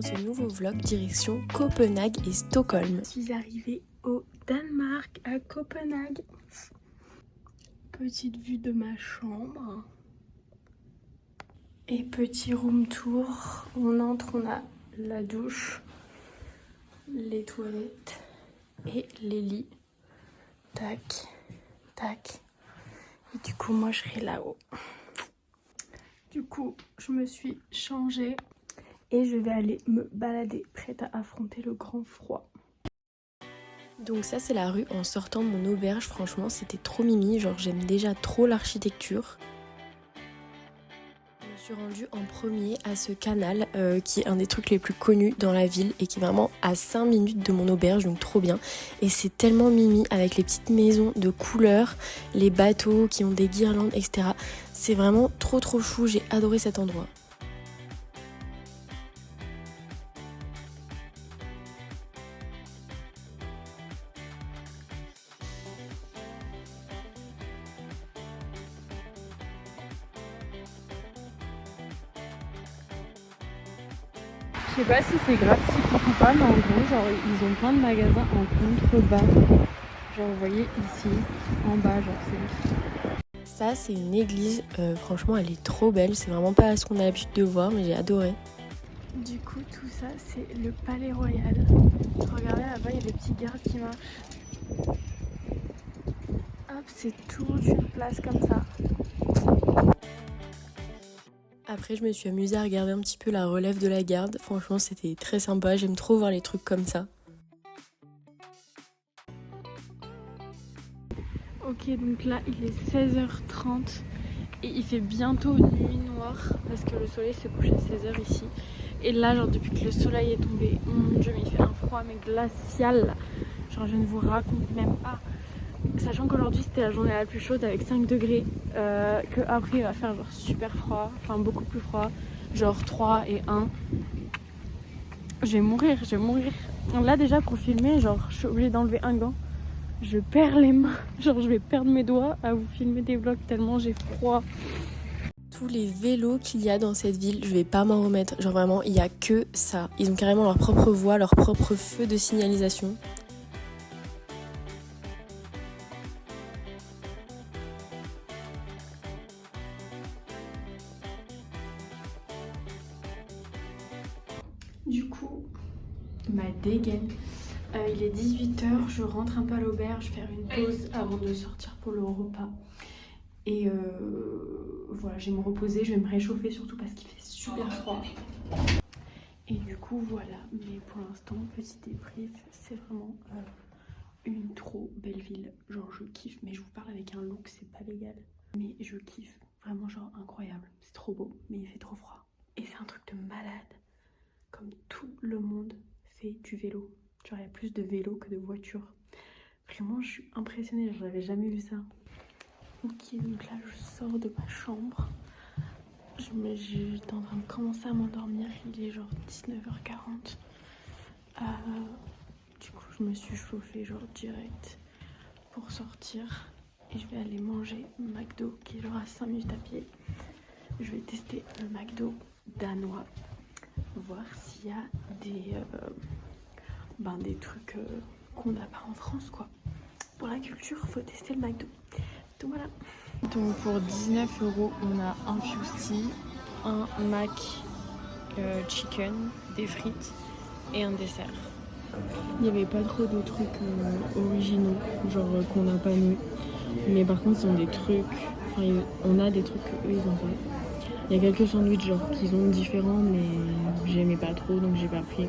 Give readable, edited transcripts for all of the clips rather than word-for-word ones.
dans ce nouveau vlog direction Copenhague et Stockholm. Je suis arrivée au Danemark, à Copenhague. Petite vue de ma chambre. Et petit room tour. On entre, on a la douche, les toilettes et les lits. Tac, tac. Et du coup, moi, je serai là-haut. Du coup, je me suis changée et je vais aller me balader, prête à affronter le grand froid. Donc ça c'est la rue en sortant de mon auberge, franchement c'était trop mimi, genre j'aime déjà trop l'architecture. Je me suis rendue en premier à ce canal qui est un des trucs les plus connus dans la ville et qui est vraiment à 5 minutes de mon auberge, donc trop bien. Et c'est tellement mimi avec les petites maisons de couleurs, les bateaux qui ont des guirlandes, etc. C'est vraiment trop chou, j'ai adoré cet endroit. Je sais pas si c'est grave typique ou pas, mais en gros, genre, ils ont plein de magasins en contrebas. Genre, vous voyez ici, en bas, genre, c'est... Ça c'est une église, franchement elle est trop belle, c'est vraiment pas ce qu'on a l'habitude de voir mais j'ai adoré. Du coup, tout ça, c'est le Palais Royal. Regardez là-bas, il y a des petits gardes qui marchent. Hop, c'est toute une place comme ça. Après je me suis amusée à regarder un petit peu la relève de la garde, franchement c'était très sympa, j'aime trop voir les trucs comme ça. Ok, donc là il est 16h30 et il fait bientôt nuit noire parce que le soleil se couche à 16h ici. Et là, genre depuis que le soleil est tombé, mon dieu, mais il fait un froid mais glacial. Genre je ne vous raconte même pas. Sachant qu'aujourd'hui c'était la journée la plus chaude avec 5 degrés, que après il va faire genre super froid, enfin beaucoup plus froid, genre 3 et 1. Je vais mourir. Là déjà pour filmer, genre je suis obligée d'enlever un gant. Je perds les mains, genre je vais perdre mes doigts à vous filmer des vlogs tellement j'ai froid. Tous les vélos qu'il y a dans cette ville, je vais pas m'en remettre, genre vraiment il y a que ça. Ils ont carrément leur propre voie, leur propre feu de signalisation. Du coup, ma dégaine. Il est 18h, je rentre un peu à l'auberge, faire une pause avant de sortir pour le repas. Et voilà, je vais me reposer, je vais me réchauffer surtout parce qu'il fait super froid. Et du coup, voilà. Mais pour l'instant, petit débrief, c'est vraiment une trop belle ville. Genre, je kiffe, mais je vous parle avec un look, c'est pas légal. Mais je kiffe, vraiment, genre incroyable. C'est trop beau, mais il fait trop froid. Et c'est un truc de malade. Comme tout le monde fait du vélo. Genre il y a plus de vélos que de voitures. Vraiment je suis impressionnée, je n'avais jamais vu ça. Ok, donc là je sors de ma chambre. J'étais en train de commencer à m'endormir, il est genre 19h40. Du coup je me suis chauffée genre direct pour sortir. Et je vais aller manger McDo qui est genre à 5 minutes à pied. Je vais tester le McDo danois. Voir s'il y a des trucs qu'on n'a pas en France quoi. Pour la culture, faut tester le McDo. Donc voilà. Donc pour 19 €, on a un fusti, un mac chicken, des frites et un dessert. Il n'y avait pas trop de trucs originaux, genre qu'on n'a pas nous. Mais par contre, ils ont des trucs, enfin on a des trucs qu'eux ils ont pas. Il y a quelques sandwichs genre qu'ils ont différents, mais j'aimais pas trop donc j'ai pas pris.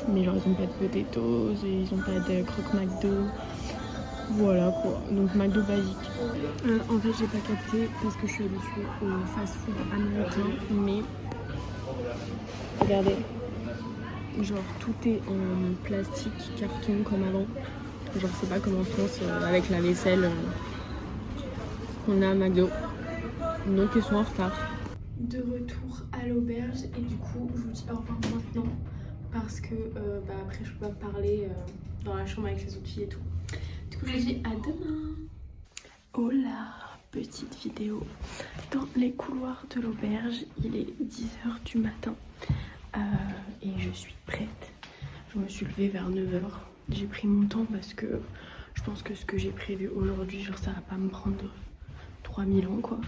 Mais genre ils ont pas de potatoes et ils ont pas de croque McDo. Voilà quoi, donc McDo basique. En fait j'ai pas capté parce que je suis habituée au fast food américain, mais regardez, genre tout est en plastique, carton comme avant. Genre c'est pas comme en France avec la vaisselle qu'on a à McDo. Donc ils sont en retard. De retour à l'auberge et du coup je vous dis au revoir maintenant parce que après je peux pas parler dans la chambre avec les autres filles et tout. Du coup je vous dis à demain. Hola, petite vidéo dans les couloirs de l'auberge. Il est 10h du matin et je suis prête. Je me suis levée vers 9 h. J'ai pris mon temps parce que je pense que ce que j'ai prévu aujourd'hui, genre ça va pas me prendre 3000 ans quoi.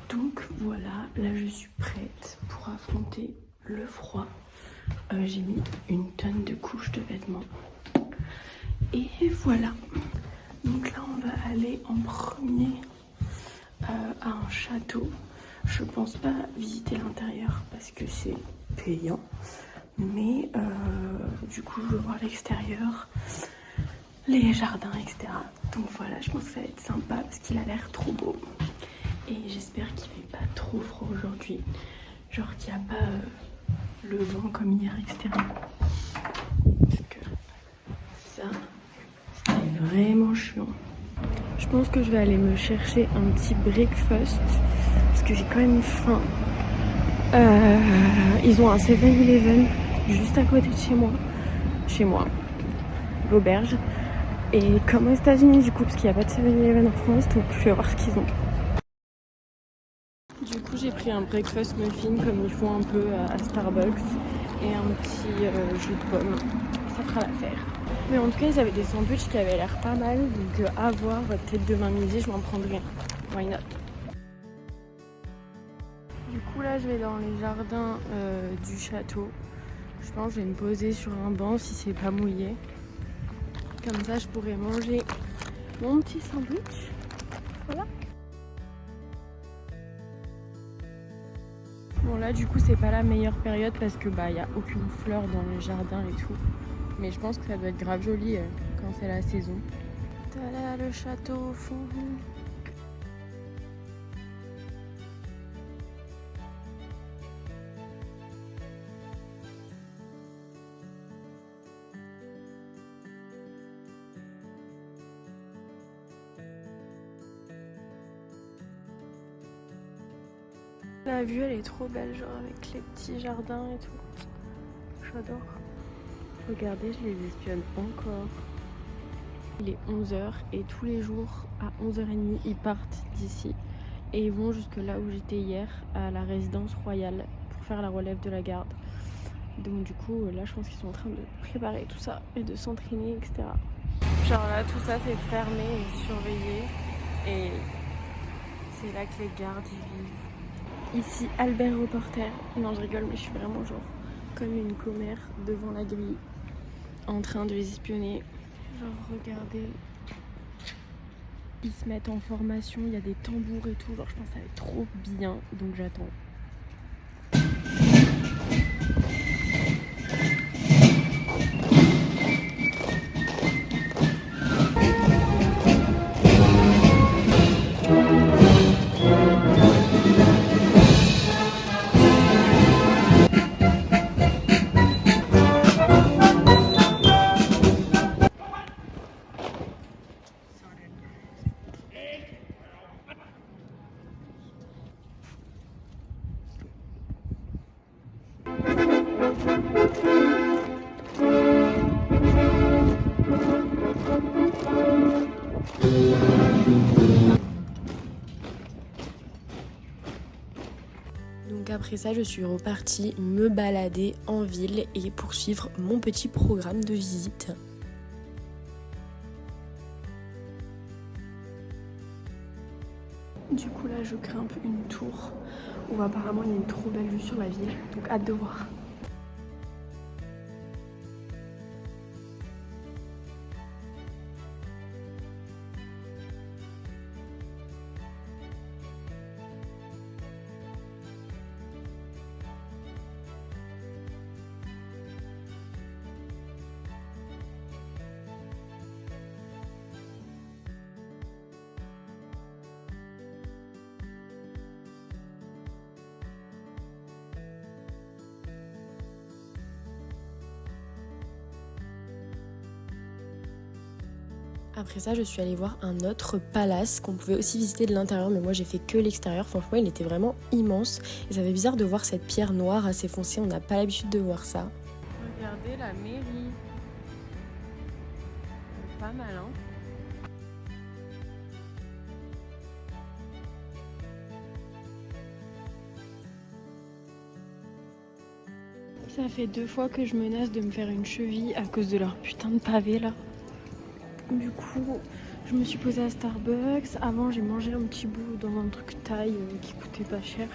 Donc voilà, là je suis prête pour affronter le froid. J'ai mis une tonne de couches de vêtements. Et voilà. Donc là on va aller en premier à un château. Je pense pas visiter l'intérieur parce que c'est payant. Mais du coup je veux voir l'extérieur, les jardins, etc. Donc voilà, je pense que ça va être sympa parce qu'il a l'air trop beau. Et j'espère qu'il fait pas trop froid aujourd'hui. Genre qu'il n'y a pas le vent comme hier, etc. Parce que ça, c'était vraiment chiant. Je pense que je vais aller me chercher un petit breakfast parce que j'ai quand même faim. Ils ont un 7-Eleven juste à côté de chez moi, l'auberge. Et comme aux États-Unis du coup, parce qu'il n'y a pas de 7-Eleven en France, donc je vais voir ce qu'ils ont. Du coup, j'ai pris un breakfast muffin comme ils font un peu à Starbucks et un petit jus de pomme. Ça fera l'affaire. Mais en tout cas, ils avaient des sandwichs qui avaient l'air pas mal, donc à voir. Peut-être demain midi, je m'en prendrai un. Why not? Du coup, là, je vais dans les jardins du château. Je pense que je vais me poser sur un banc si c'est pas mouillé. Comme ça, je pourrais manger mon petit sandwich. Voilà. Bon là du coup c'est pas la meilleure période parce que y a aucune fleur dans les jardins et tout. Mais je pense que ça doit être grave joli quand c'est la saison. Tada, le château au fond. La vue elle est trop belle, genre avec les petits jardins et tout. J'adore. Regardez, je les espionne encore. Il est 11 h et tous les jours à 11 h 30 ils partent d'ici et ils vont jusque là où j'étais hier à la résidence royale pour faire la relève de la garde. Donc du coup là je pense qu'ils sont en train de préparer tout ça et de s'entraîner, etc. Genre là tout ça c'est fermé et surveillé et c'est là que les gardes y vivent. Ici Albert Reporter. Non je rigole mais je suis vraiment genre comme une commère devant la grille en train de les espionner. Genre regardez, ils se mettent en formation, il y a des tambours et tout, genre je pense que ça va être trop bien, donc j'attends. Donc après ça, je suis repartie me balader en ville et poursuivre mon petit programme de visite. Du coup là, je grimpe une tour où apparemment il y a une trop belle vue sur la ville, donc hâte de voir. Après ça, je suis allée voir un autre palace qu'on pouvait aussi visiter de l'intérieur, mais moi j'ai fait que l'extérieur. Franchement, il était vraiment immense. Et ça fait bizarre de voir cette pierre noire assez foncée, on n'a pas l'habitude de voir ça. Regardez la mairie. Pas mal, hein? Ça fait 2 fois que je menace de me faire une cheville à cause de leur putain de pavé là. Du coup, je me suis posée à Starbucks. Avant, j'ai mangé un petit bout dans un truc thaï qui coûtait pas cher.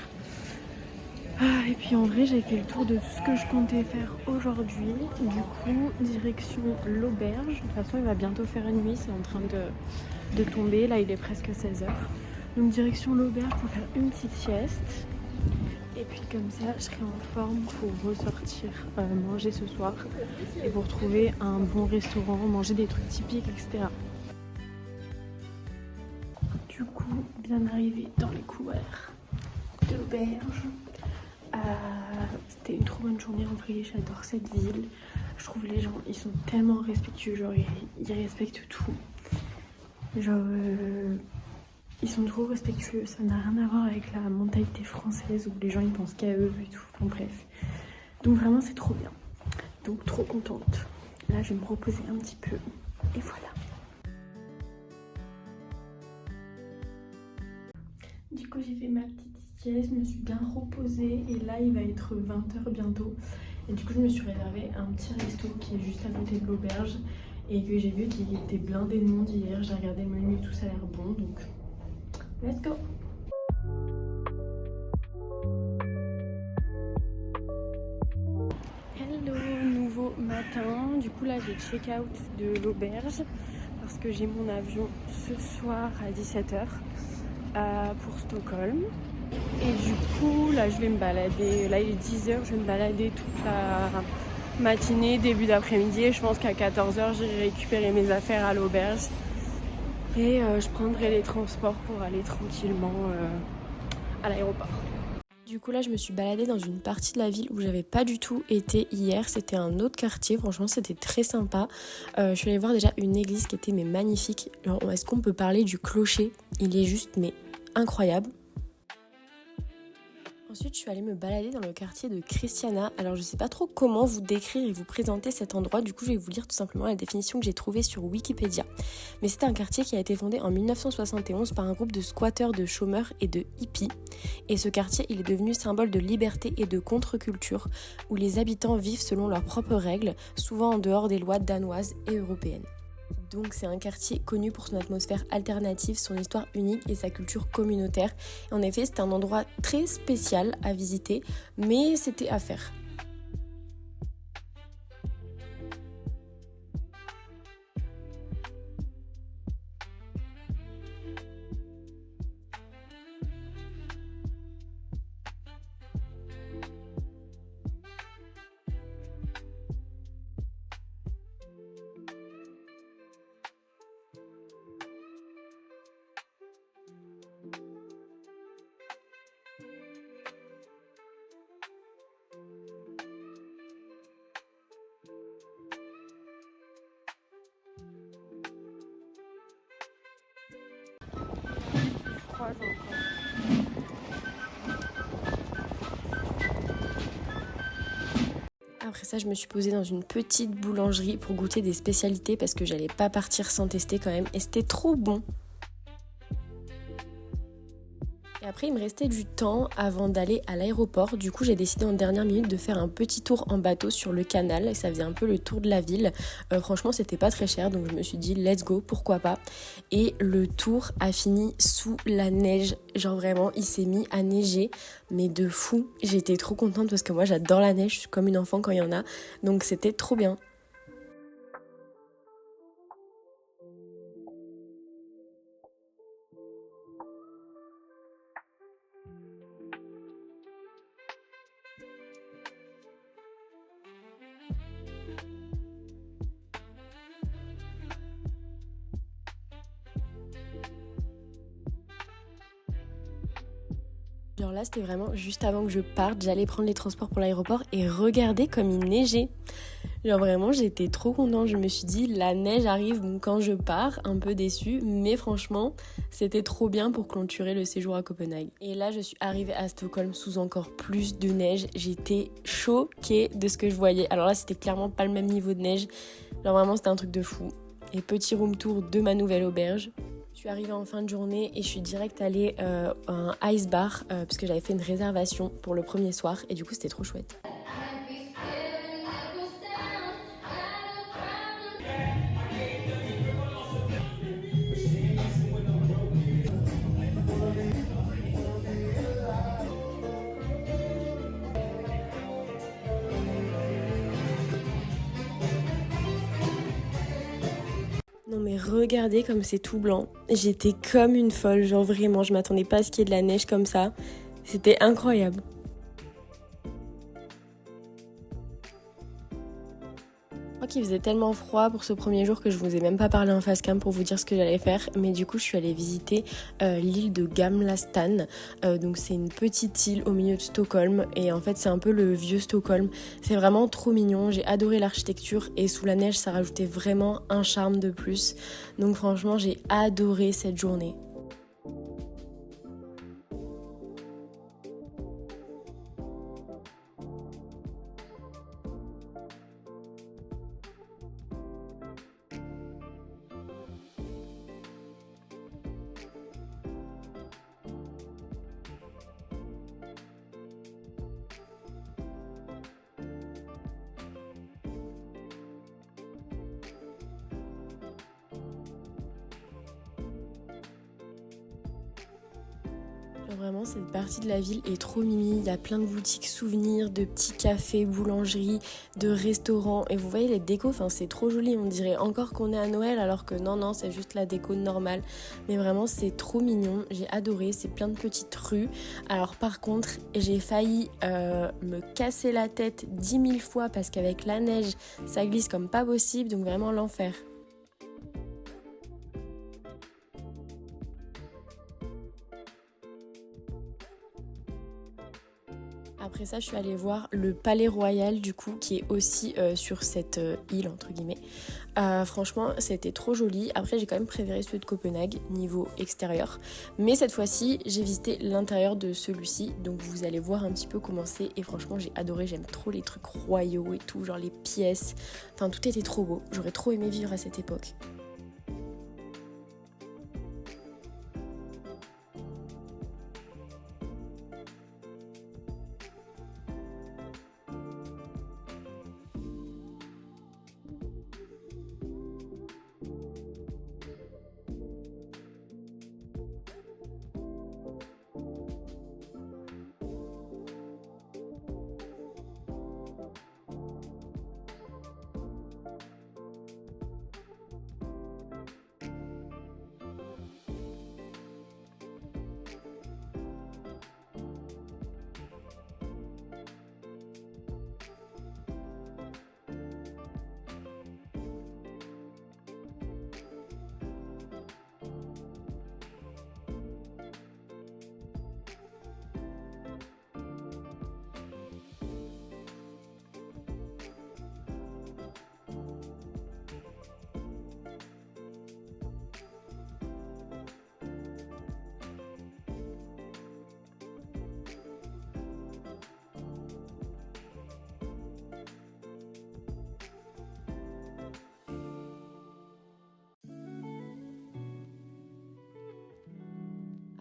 Et puis en vrai, j'ai fait le tour de tout ce que je comptais faire aujourd'hui. Du coup, direction l'auberge. De toute façon, il va bientôt faire une nuit. C'est en train de tomber. Là, il est presque 16h. Donc direction l'auberge pour faire une petite sieste. Et puis comme ça, je serai en forme pour ressortir manger ce soir. Et pour trouver un bon restaurant, manger des trucs typiques, etc. Du coup, bien arrivé dans les couloirs de l'auberge. C'était une trop bonne journée en vrai, j'adore cette ville. Je trouve les gens, ils sont tellement respectueux, genre ils respectent tout. Genre ils sont trop respectueux, ça n'a rien à voir avec la mentalité française où les gens ils pensent qu'à eux et tout, enfin bref. Donc vraiment c'est trop bien, donc trop contente. Là je vais me reposer un petit peu et voilà. Du coup j'ai fait ma petite sieste, je me suis bien reposée et là il va être 20h bientôt. Et du coup je me suis réservé un petit resto qui est juste à côté de l'auberge et que j'ai vu qu'il était blindé de monde hier. J'ai regardé le menu et tout, ça a l'air bon, donc let's go. Hello, nouveau matin. Du coup là j'ai check out de l'auberge parce que j'ai mon avion ce soir à 17h pour Stockholm. Et du coup là je vais me balader, là il est 10h, je vais me balader toute la matinée, début d'après-midi et je pense qu'à 14h j'irai récupérer mes affaires à l'auberge et je prendrai les transports pour aller tranquillement à l'aéroport. Du coup là je me suis baladée dans une partie de la ville où j'avais pas du tout été hier, c'était un autre quartier, franchement c'était très sympa. Je suis allée voir déjà une église qui était magnifique. Alors, est-ce qu'on peut parler du clocher? Il est juste incroyable. Ensuite, je suis allée me balader dans le quartier de Christiana. Alors, je sais pas trop comment vous décrire et vous présenter cet endroit. Du coup, je vais vous lire tout simplement la définition que j'ai trouvée sur Wikipédia. Mais c'est un quartier qui a été fondé en 1971 par un groupe de squatteurs, de chômeurs et de hippies. Et ce quartier, il est devenu symbole de liberté et de contre-culture, où les habitants vivent selon leurs propres règles, souvent en dehors des lois danoises et européennes. Donc c'est un quartier connu pour son atmosphère alternative, son histoire unique et sa culture communautaire. Et en effet, c'est un endroit très spécial à visiter, mais c'était à faire. Après ça, je me suis posée dans une petite boulangerie pour goûter des spécialités parce que j'allais pas partir sans tester quand même et c'était trop bon. Et après, il me restait du temps avant d'aller à l'aéroport. Du coup, j'ai décidé en dernière minute de faire un petit tour en bateau sur le canal. Et ça faisait un peu le tour de la ville. Franchement, c'était pas très cher. Donc, je me suis dit, let's go, pourquoi pas. Et le tour a fini sous la neige. Genre vraiment, il s'est mis à neiger. Mais de fou. J'étais trop contente parce que moi, j'adore la neige. Je suis comme une enfant quand il y en a. Donc, c'était trop bien. Genre là, c'était vraiment juste avant que je parte, j'allais prendre les transports pour l'aéroport et regardez comme il neigeait. Genre vraiment, j'étais trop contente. Je me suis dit, la neige arrive quand je pars, un peu déçue, mais franchement, c'était trop bien pour clôturer le séjour à Copenhague. Et là, je suis arrivée à Stockholm sous encore plus de neige. J'étais choquée de ce que je voyais. Alors là, c'était clairement pas le même niveau de neige. Genre vraiment, c'était un truc de fou. Et petit room tour de ma nouvelle auberge. Je suis arrivée en fin de journée et je suis direct allée à un ice bar parce que j'avais fait une réservation pour le premier soir et du coup c'était trop chouette. regardez comme c'est tout blanc. J'étais comme une folle, genre vraiment, je m'attendais pas à ce qu'il y ait de la neige comme ça. C'était incroyable. Je crois qu'il faisait tellement froid pour ce premier jour que je vous ai même pas parlé en face cam pour vous dire ce que j'allais faire. Mais du coup, je suis allée visiter l'île de Gamla Stan. Donc c'est une petite île au milieu de Stockholm. Et en fait, c'est un peu le vieux Stockholm. C'est vraiment trop mignon. J'ai adoré l'architecture. Et sous la neige, ça rajoutait vraiment un charme de plus. Donc franchement, j'ai adoré cette journée. Vraiment, cette partie de la ville est trop mimi. Il y a plein de boutiques souvenirs, de petits cafés, boulangeries, de restaurants. Et vous voyez les décos, c'est trop joli. On dirait encore qu'on est à Noël alors que non, c'est juste la déco normale. Mais vraiment, c'est trop mignon. J'ai adoré. C'est plein de petites rues. Alors par contre, j'ai failli me casser la tête 10 000 fois parce qu'avec la neige, ça glisse comme pas possible. Donc vraiment l'enfer. Après ça, je suis allée voir le Palais Royal du coup, qui est aussi sur cette île entre guillemets. Franchement, c'était trop joli. Après, j'ai quand même préféré celui de Copenhague niveau extérieur. Mais cette fois-ci, j'ai visité l'intérieur de celui-ci. Donc vous allez voir un petit peu comment c'est. Et franchement, j'ai adoré. J'aime trop les trucs royaux et tout, genre les pièces. Enfin, tout était trop beau. J'aurais trop aimé vivre à cette époque.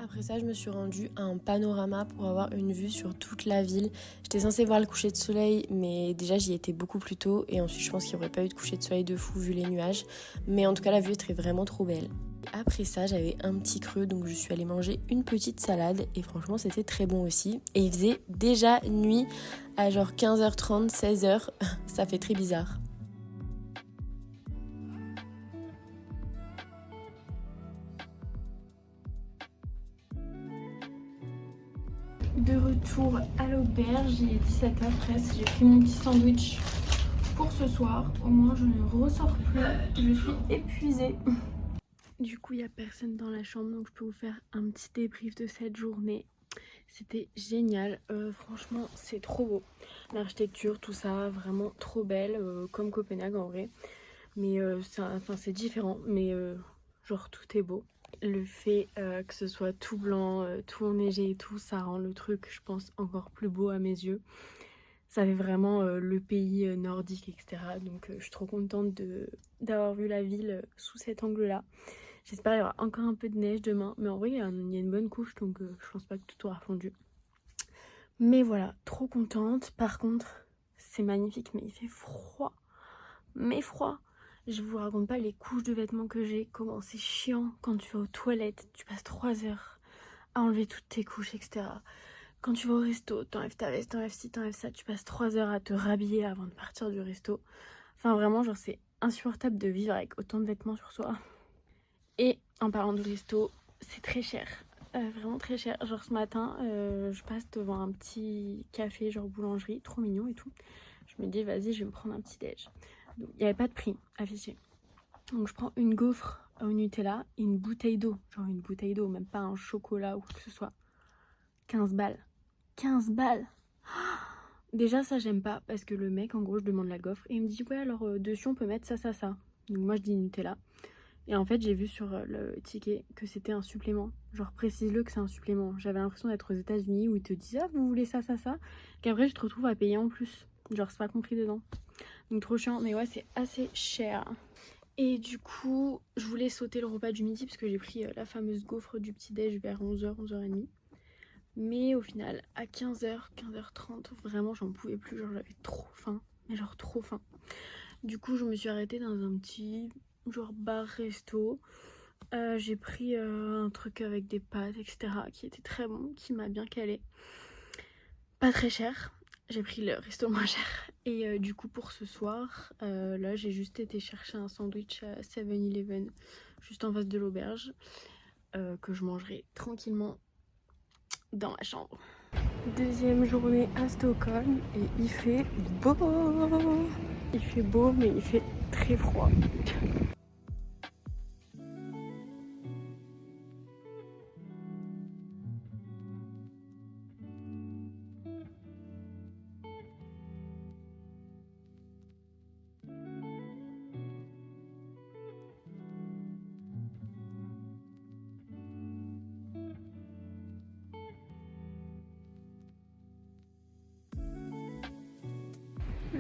Après ça, je me suis rendue à un panorama pour avoir une vue sur toute la ville. J'étais censée voir le coucher de soleil, mais déjà j'y étais beaucoup plus tôt. Et ensuite, je pense qu'il n'y aurait pas eu de coucher de soleil de fou vu les nuages. Mais en tout cas, la vue était vraiment trop belle. Après ça, j'avais un petit creux, donc je suis allée manger une petite salade. Et franchement, c'était très bon aussi. Et il faisait déjà nuit à genre 15h30, 16h. Ça fait très bizarre. De retour à l'auberge, il est 17h presque. J'ai pris mon petit sandwich pour ce soir. Au moins, je ne ressors plus. Je suis épuisée. Du coup, il n'y a personne dans la chambre, donc je peux vous faire un petit débrief de cette journée. C'était génial. Franchement, c'est trop beau. L'architecture, tout ça, vraiment trop belle. Comme Copenhague en vrai. Mais c'est différent. Mais genre, tout est beau. Le fait que ce soit tout blanc, tout enneigé et tout, ça rend le truc, je pense, encore plus beau à mes yeux. Ça fait vraiment le pays nordique, etc. Donc je suis trop contente d'avoir vu la ville sous cet angle-là. J'espère qu'il y aura encore un peu de neige demain. Mais en vrai, il y a une bonne couche, donc je pense pas que tout aura fondu. Mais voilà, trop contente. Par contre, c'est magnifique, mais il fait froid. Mais froid. Je vous raconte pas les couches de vêtements que j'ai, comment c'est chiant quand tu vas aux toilettes, tu passes 3 heures à enlever toutes tes couches, etc. Quand tu vas au resto, t'enlèves ta veste, t'enlèves ci, t'enlèves ça, tu passes 3 heures à te rhabiller avant de partir du resto. Enfin vraiment, genre c'est insupportable de vivre avec autant de vêtements sur soi. Et en parlant de resto, c'est très cher. Vraiment très cher. Genre ce matin, je passe devant un petit café, genre boulangerie, trop mignon et tout. Je me dis, vas-y, je vais me prendre un petit déj. Donc, il n'y avait pas de prix affiché. Donc je prends une gaufre au Nutella et une bouteille d'eau. Genre une bouteille d'eau, même pas un chocolat ou quoi que ce soit. 15 balles. 15 balles. Déjà ça j'aime pas parce que le mec en gros je demande la gaufre et il me dit ouais alors dessus on peut mettre ça. Donc moi je dis Nutella. Et en fait j'ai vu sur le ticket que c'était un supplément. Genre précise-le que c'est un supplément. J'avais l'impression d'être aux États-Unis où ils te disent ah vous voulez ça. Qu'après je te retrouve à payer en plus. Genre c'est pas compris dedans. Donc trop chiant mais ouais c'est assez cher. Et du coup, je voulais sauter le repas du midi parce que j'ai pris la fameuse gaufre du petit-déj vers 11h, 11h30. Mais au final, à 15h, 15h30, vraiment j'en pouvais plus, genre j'avais trop faim. Mais genre trop faim. Du coup, je me suis arrêtée dans un petit genre bar-resto. J'ai pris un truc avec des pâtes, etc. qui était très bon, qui m'a bien calé. Pas très cher. J'ai pris le resto moins cher. Et du coup, pour ce soir, là, j'ai juste été chercher un sandwich à 7-Eleven, juste en face de l'auberge, que je mangerai tranquillement dans ma chambre. Deuxième journée à Stockholm et il fait beau. Il fait beau, mais il fait très froid.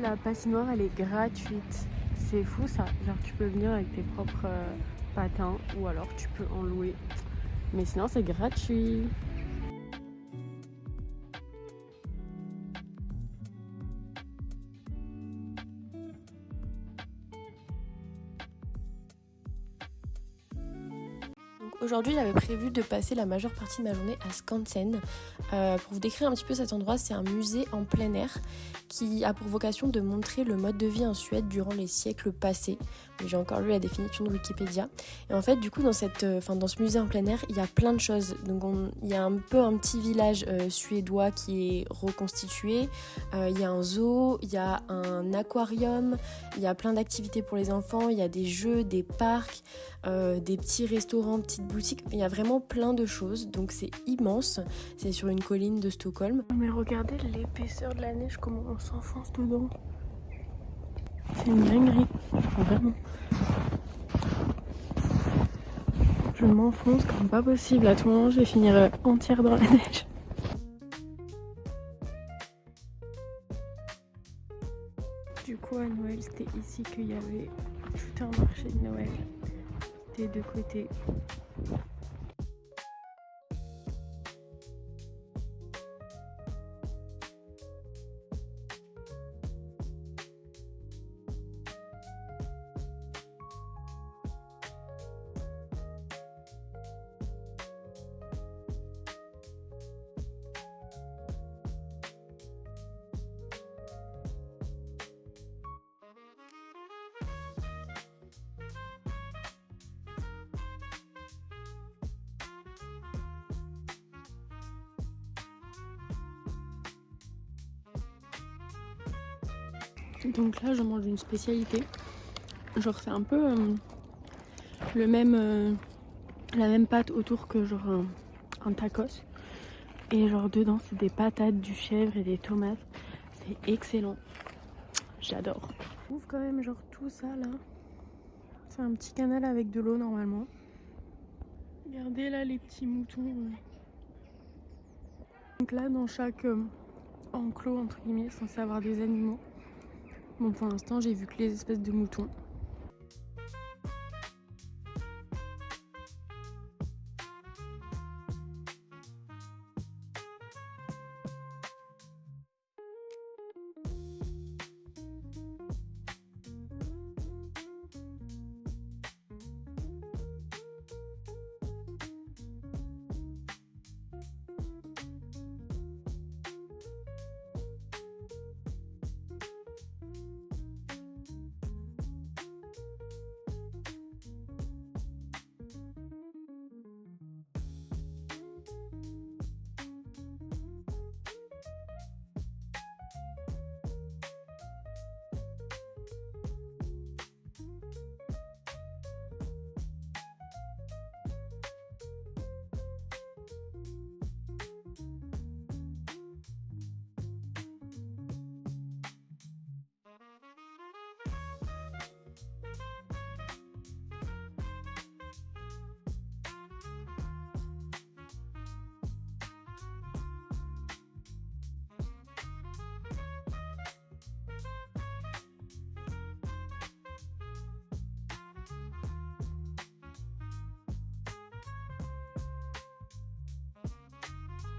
La patinoire elle est gratuite. C'est fou ça. Genre tu peux venir avec tes propres patins ou alors tu peux en louer. Mais sinon c'est gratuit. Aujourd'hui, j'avais prévu de passer la majeure partie de ma journée à Skansen. Pour vous décrire un petit peu cet endroit, c'est un musée en plein air qui a pour vocation de montrer le mode de vie en Suède durant les siècles passés. J'ai encore lu la définition de Wikipédia. Et en fait, du coup, dans ce musée en plein air, il y a plein de choses. Donc, il y a un peu un petit village suédois qui est reconstitué. Il y a un zoo, il y a un aquarium, il y a plein d'activités pour les enfants, il y a des jeux, des parcs, des petits restaurants, petites boutiques. Il y a vraiment plein de choses. Donc, c'est immense. C'est sur une colline de Stockholm. Mais regardez l'épaisseur de la neige, comment on s'enfonce dedans. C'est une dinguerie, vraiment. Je m'enfonce comme pas possible. À tout moment, je vais finir entière dans la neige. Du coup, à Noël, c'était ici qu'il y avait tout un marché de Noël des deux côtés. Donc là, je mange une spécialité. Genre, c'est un peu la même pâte autour que genre un tacos. Et genre dedans, c'est des patates, du chèvre et des tomates. C'est excellent. J'adore. Je trouve quand même genre tout ça là. C'est un petit canal avec de l'eau normalement. Regardez là les petits moutons. Donc là, dans chaque enclos, entre guillemets, censé avoir des animaux. Bon, pour l'instant, j'ai vu que les espèces de moutons.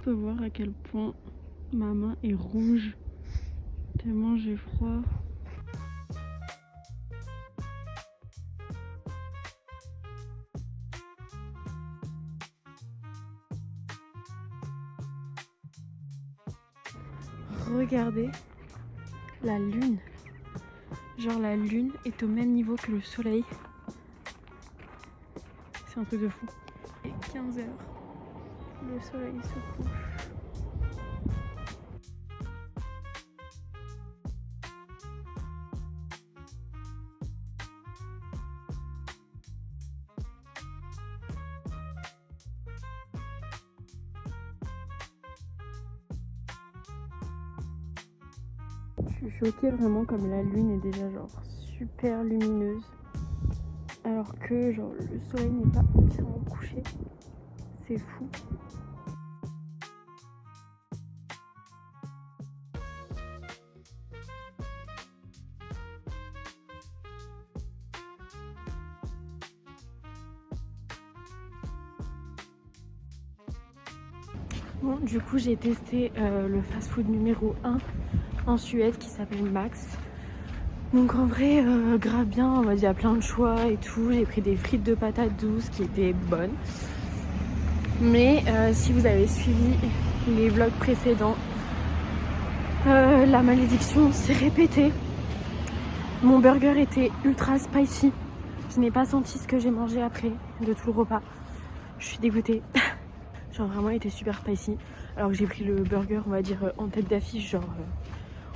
percevoir à quel point ma main est rouge tellement j'ai froid. Regardez la lune. Genre la lune est au même niveau que le soleil. C'est un truc de fou. Il est 15 h. Le soleil se couche. Je suis choquée vraiment comme la lune est déjà genre super lumineuse. Alors que genre le soleil n'est pas entièrement couché. C'est fou. Bon, du coup j'ai testé le fast-food numéro 1 en Suède qui s'appelle Max. Donc en vrai, grave bien, on va dire, il y a plein de choix et tout. J'ai pris des frites de patates douces qui étaient bonnes. Mais si vous avez suivi les vlogs précédents, la malédiction s'est répétée. Mon burger était ultra spicy. Je n'ai pas senti ce que j'ai mangé après de tout le repas. Je suis dégoûtée. Genre vraiment il était super spicy. Alors que j'ai pris le burger, on va dire, en tête d'affiche, genre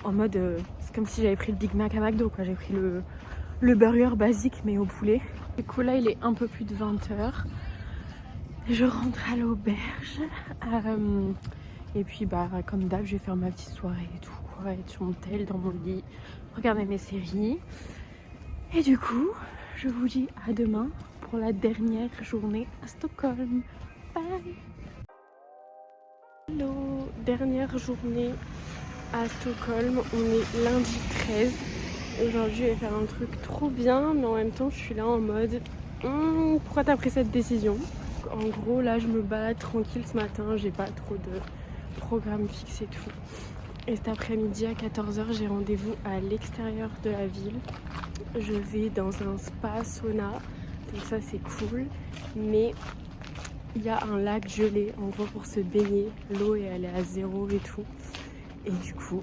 en mode c'est comme si j'avais pris le Big Mac à McDo quoi. J'ai pris le burger basique mais au poulet. Du coup là il est un peu plus de 20 h. Je rentre à l'auberge. Et puis bah comme d'hab je vais faire ma petite soirée et tout quoi, être sur mon tel dans mon lit, regarder mes séries. Et du coup je vous dis à demain pour la dernière journée à Stockholm. Bye. Hello, dernière journée à Stockholm, on est lundi 13. Aujourd'hui je vais faire un truc trop bien mais en même temps je suis là en mode pourquoi t'as pris cette décision? En gros là je me balade tranquille ce matin, j'ai pas trop de programme fixe et tout. Et cet après-midi à 14 h j'ai rendez-vous à l'extérieur de la ville. Je vais dans un spa sauna, donc ça c'est cool. Mais il y a un lac gelé en gros pour se baigner, l'eau elle est à 0 et tout. Et du coup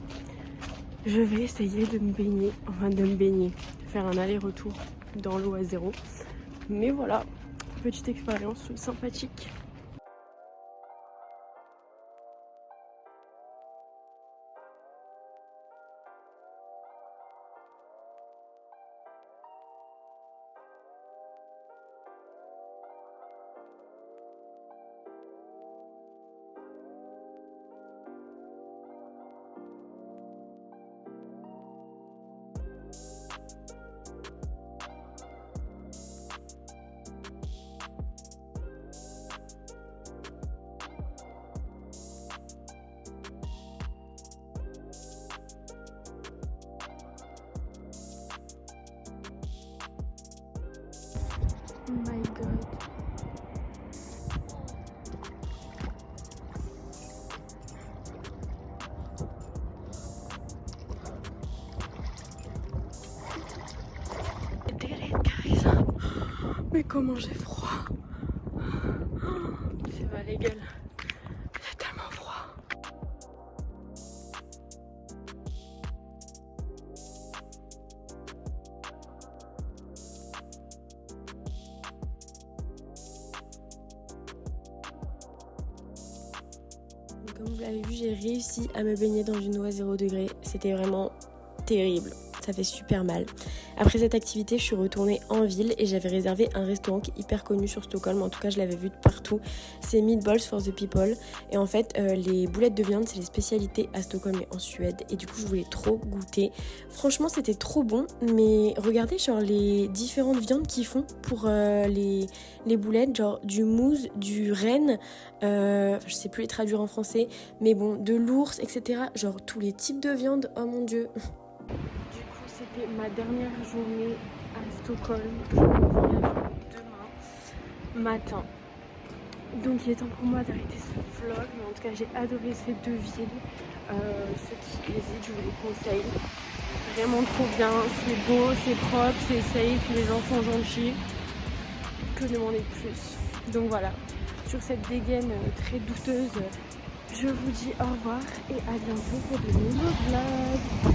je vais essayer de me baigner, faire un aller-retour dans l'eau à 0. Mais voilà, petite expérience sympathique. Oh my god. Guys. Mais comment j'ai froid. C'est pas légal. J'ai tellement froid. Comme vous l'avez vu, j'ai réussi à me baigner dans une eau à 0 degré. C'était vraiment terrible. Ça fait super mal. Après cette activité, je suis retournée en ville et j'avais réservé un restaurant qui est hyper connu sur Stockholm. En tout cas, je l'avais vu de partout. C'est Meatballs for the People. Et en fait, les boulettes de viande, c'est les spécialités à Stockholm et en Suède. Et du coup, je voulais trop goûter. Franchement, c'était trop bon. Mais regardez, genre, les différentes viandes qu'ils font pour les boulettes. Genre, du mousse, du renne. Je sais plus les traduire en français. Mais bon, de l'ours, etc. Genre, tous les types de viande. Oh mon dieu. C'était ma dernière journée à Stockholm. Je reviens demain matin. Donc il est temps pour moi d'arrêter ce vlog, mais en tout cas j'ai adoré ces deux villes. Ceux qui hésitent, je vous les conseille. Vraiment trop bien, c'est beau, c'est propre, c'est safe, les gens sont gentils. Que demander de plus? Donc voilà, sur cette dégaine très douteuse, je vous dis au revoir et à bientôt pour de nouveaux vlogs.